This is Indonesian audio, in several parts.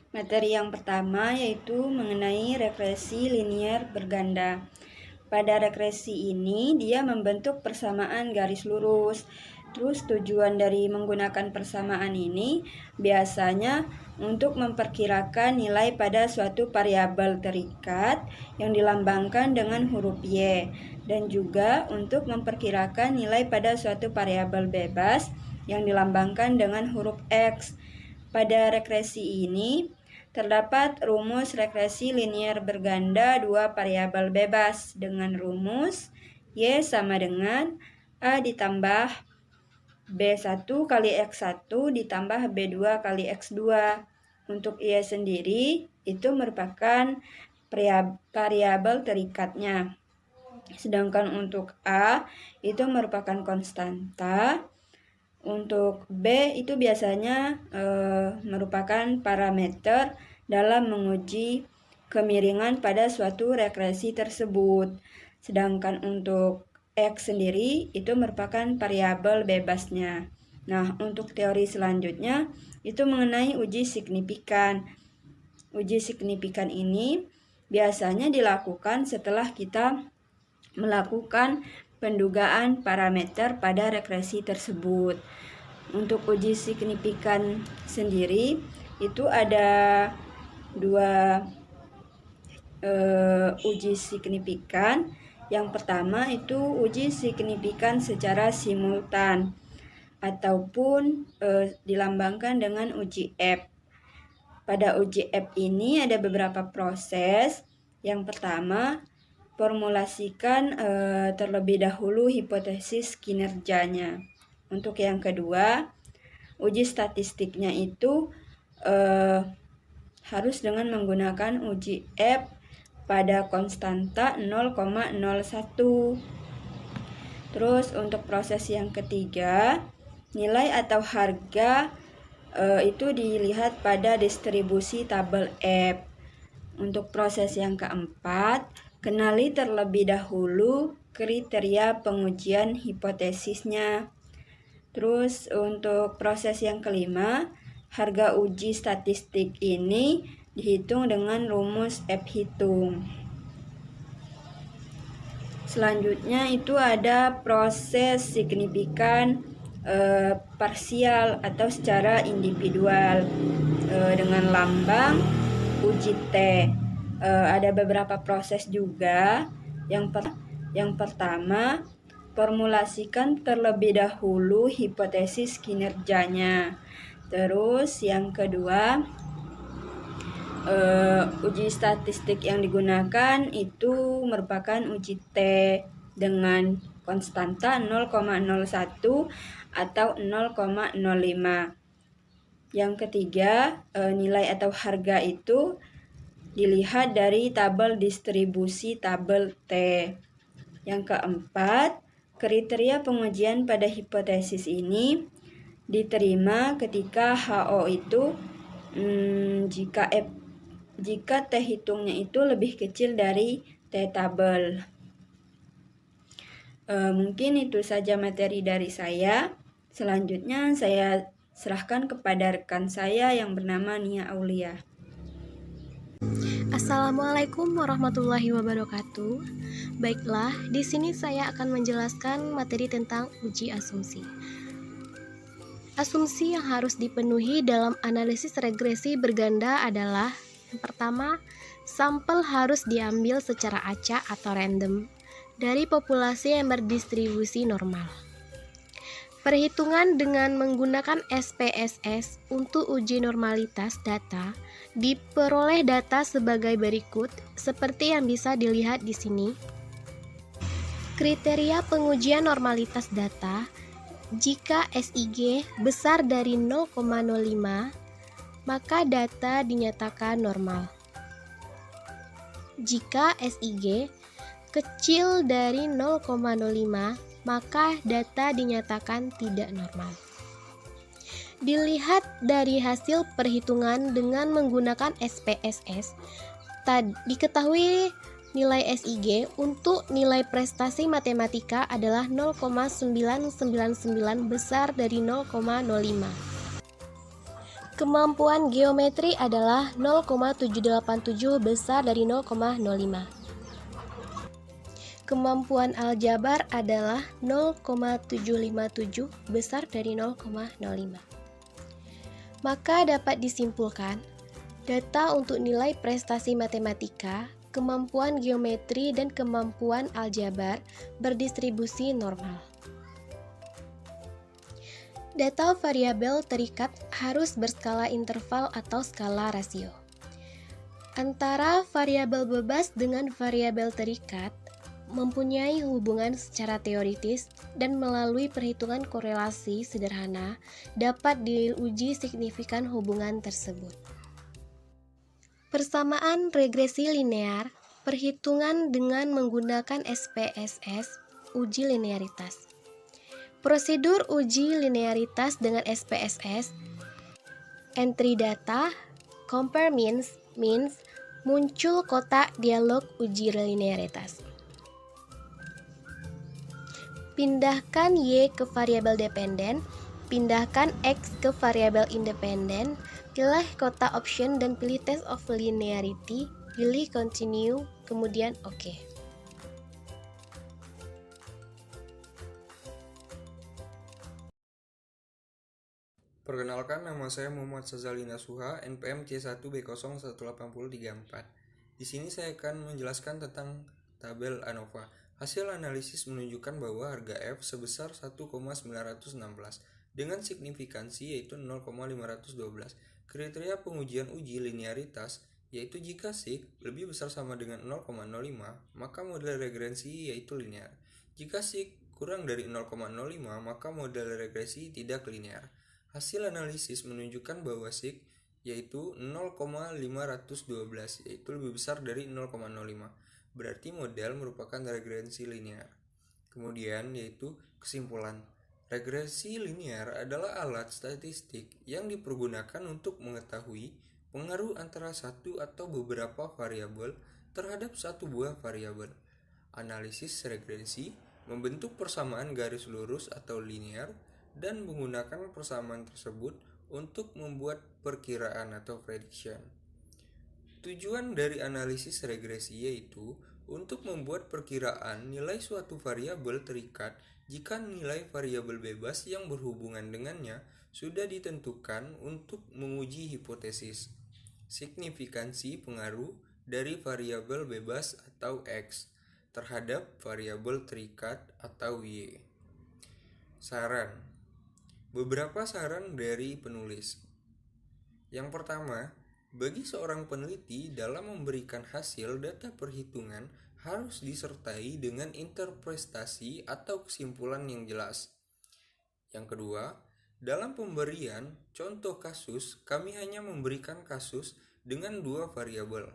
Materi yang pertama yaitu mengenai regresi linier berganda. Pada regresi ini dia membentuk persamaan garis lurus. Terus tujuan dari menggunakan persamaan ini biasanya untuk memperkirakan nilai pada suatu variabel terikat yang dilambangkan dengan huruf Y, dan juga untuk memperkirakan nilai pada suatu variabel bebas yang dilambangkan dengan huruf X. Pada regresi ini terdapat rumus regresi linier berganda dua variabel bebas dengan rumus Y sama dengan A ditambah B1 kali X1 ditambah B2 kali X2. Untuk Y sendiri itu merupakan variabel terikatnya. Sedangkan untuk A itu merupakan konstanta. Untuk B itu biasanya merupakan parameter dalam menguji kemiringan pada suatu regresi tersebut. Sedangkan untuk X sendiri itu merupakan variabel bebasnya. Nah, untuk teori selanjutnya itu mengenai uji signifikan. Uji signifikan ini biasanya dilakukan setelah kita melakukan pendugaan parameter pada regresi tersebut. Untuk uji signifikan sendiri itu ada dua uji signifikan. Yang pertama itu uji signifikan secara simultan ataupun dilambangkan dengan uji F. Pada uji F ini ada beberapa proses. Yang pertama, formulasikan terlebih dahulu hipotesis kinerjanya. Untuk yang kedua, uji statistiknya itu harus dengan menggunakan uji F pada konstanta 0,01. Terus untuk proses yang ketiga, nilai atau harga itu dilihat pada distribusi tabel F. Untuk proses yang keempat, kenali terlebih dahulu kriteria pengujian hipotesisnya. Terus untuk proses yang kelima, harga uji statistik ini dihitung dengan rumus F hitung. Selanjutnya itu ada proses signifikan parsial atau secara individual dengan lambang uji T. Ada beberapa proses juga. Yang pertama, formulasikan terlebih dahulu hipotesis kinerjanya. Terus yang kedua, uji statistik yang digunakan itu merupakan uji T dengan konstanta 0,01 atau 0,05. Yang ketiga, nilai atau harga itu dilihat dari tabel distribusi tabel T. Yang keempat, kriteria pengujian pada hipotesis ini diterima ketika HO itu jika T hitungnya itu lebih kecil dari T tabel. Mungkin itu saja materi dari saya. Selanjutnya saya serahkan kepada rekan saya yang bernama Nia Aulia. Assalamualaikum warahmatullahi wabarakatuh. Baiklah, di sini saya akan menjelaskan materi tentang uji asumsi. Asumsi yang harus dipenuhi dalam analisis regresi berganda adalah: yang pertama, sampel harus diambil secara acak atau random dari populasi yang berdistribusi normal. Perhitungan dengan menggunakan SPSS untuk uji normalitas data diperoleh data sebagai berikut seperti yang bisa dilihat di sini. Kriteria pengujian normalitas data: jika SIG besar dari 0,05, maka data dinyatakan normal. Jika SIG kecil dari 0,05, maka data dinyatakan tidak normal. Dilihat dari hasil perhitungan dengan menggunakan SPSS, diketahui nilai SIG untuk nilai prestasi matematika adalah 0,999 besar dari 0,05. Kemampuan geometri adalah 0,787 besar dari 0,05. Kemampuan aljabar adalah 0,757 besar dari 0,05. Maka dapat disimpulkan, data untuk nilai prestasi matematika, kemampuan geometri, dan kemampuan aljabar berdistribusi normal. Data variabel terikat harus berskala interval atau skala rasio. Antara variabel bebas dengan variabel terikat mempunyai hubungan secara teoritis dan melalui perhitungan korelasi sederhana dapat diuji signifikan hubungan tersebut. Persamaan regresi linear, perhitungan dengan menggunakan SPSS, uji linearitas. Prosedur uji linearitas dengan SPSS, entry data, compare means, muncul kotak dialog uji linearitas. Pindahkan Y ke variabel dependen, pindahkan X ke variabel independen, pilih kotak option dan pilih test of linearity, pilih continue, kemudian OK. Perkenalkan, nama saya Muhammad Sazali Nasuha, NPM C1B018034. Di sini saya akan menjelaskan tentang tabel ANOVA. Hasil analisis menunjukkan bahwa harga F sebesar 1,916 dengan signifikansi yaitu 0,512. Kriteria pengujian uji linearitas yaitu jika sig lebih besar sama dengan 0,05, maka model regresi yaitu linear. Jika sig kurang dari 0,05, maka model regresi tidak linear. Hasil analisis menunjukkan bahwa sig yaitu 0,512 yaitu lebih besar dari 0,05. Berarti model merupakan regresi linear. Kemudian yaitu kesimpulan. Regresi linear adalah alat statistik yang dipergunakan untuk mengetahui pengaruh antara satu atau beberapa variabel terhadap satu buah variabel. Analisis regresi membentuk persamaan garis lurus atau linear dan menggunakan persamaan tersebut untuk membuat perkiraan atau prediction. Tujuan dari analisis regresi yaitu untuk membuat perkiraan nilai suatu variabel terikat jika nilai variabel bebas yang berhubungan dengannya sudah ditentukan untuk menguji hipotesis signifikansi pengaruh dari variabel bebas atau X terhadap variabel terikat atau Y. Saran. Beberapa saran dari penulis. Yang pertama, bagi seorang peneliti dalam memberikan hasil data perhitungan harus disertai dengan interpretasi atau kesimpulan yang jelas. Yang kedua, dalam pemberian contoh kasus, kami hanya memberikan kasus dengan 2 variabel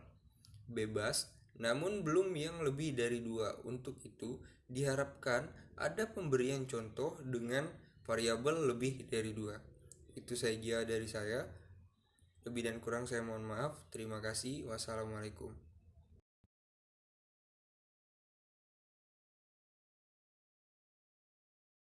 bebas, namun belum yang lebih dari 2. Untuk itu, diharapkan ada pemberian contoh dengan variabel lebih dari 2. Itu saja dari saya. Lebih dan kurang saya mohon maaf. Terima kasih. Wassalamualaikum.